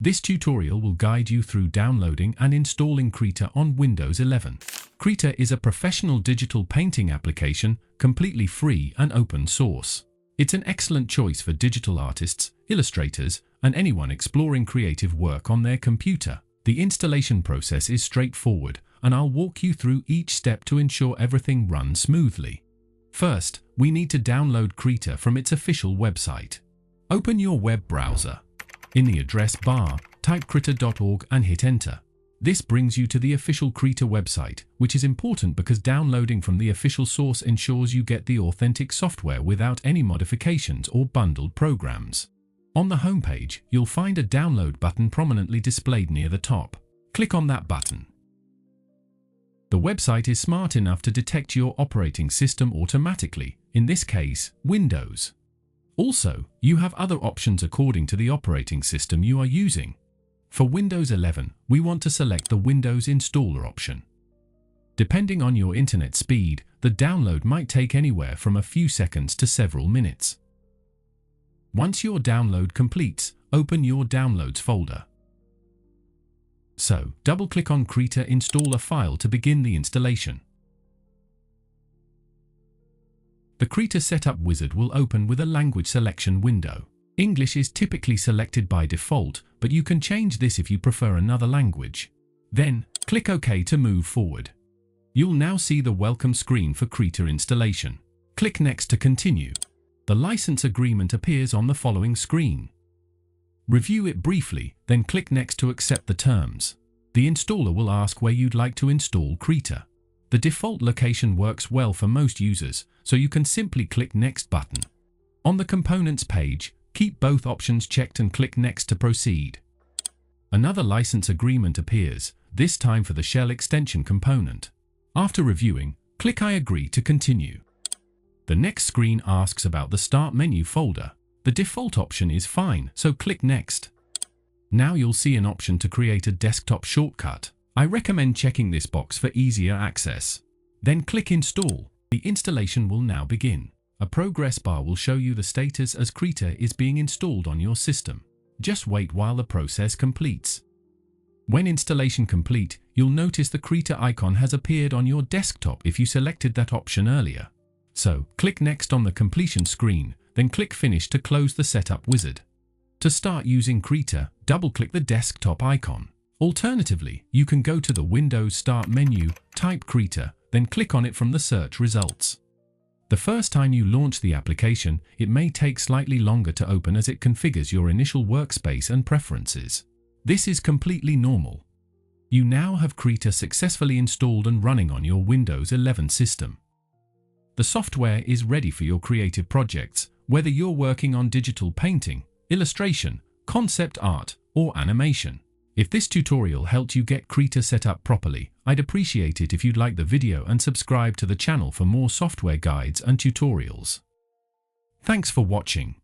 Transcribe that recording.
This tutorial will guide you through downloading and installing Krita on Windows 11. Krita is a professional digital painting application, completely free and open source. It's an excellent choice for digital artists, illustrators, and anyone exploring creative work on their computer. The installation process is straightforward, and I'll walk you through each step to ensure everything runs smoothly. First, we need to download Krita from its official website. Open your web browser. In the address bar, type krita.org and hit enter. This brings you to the official Krita website, which is important because downloading from the official source ensures you get the authentic software without any modifications or bundled programs. On the homepage, you'll find a download button prominently displayed near the top. Click on that button. The website is smart enough to detect your operating system automatically, in this case, Windows. Also, you have other options according to the operating system you are using. For Windows 11, we want to select the Windows Installer option. Depending on your internet speed, the download might take anywhere from a few seconds to several minutes. Once your download completes, open your Downloads folder. So, double-click on Krita Installer file to begin the installation. The Krita Setup wizard will open with a language selection window. English is typically selected by default, but you can change this if you prefer another language. Then, click OK to move forward. You'll now see the welcome screen for Krita installation. Click Next to continue. The license agreement appears on the following screen. Review it briefly, then click Next to accept the terms. The installer will ask where you'd like to install Krita. The default location works well for most users, so you can simply click Next button. On the Components page, keep both options checked and click Next to proceed. Another license agreement appears, this time for the shell extension component. After reviewing, click I agree to continue. The next screen asks about the Start menu folder. The default option is fine, so click Next. Now you'll see an option to create a desktop shortcut. I recommend checking this box for easier access. Then click Install. The installation will now begin. A progress bar will show you the status as Krita is being installed on your system. Just wait while the process completes. When installation complete, you'll notice the Krita icon has appeared on your desktop if you selected that option earlier. So, click Next on the completion screen, then click Finish to close the setup wizard. To start using Krita, double-click the desktop icon. Alternatively, you can go to the Windows Start menu, type Krita, then click on it from the search results. The first time you launch the application, it may take slightly longer to open as it configures your initial workspace and preferences. This is completely normal. You now have Krita successfully installed and running on your Windows 11 system. The software is ready for your creative projects, whether you're working on digital painting, illustration, concept art, or animation. If this tutorial helped you get Krita set up properly, I'd appreciate it if you'd like the video and subscribe to the channel for more software guides and tutorials. Thanks for watching.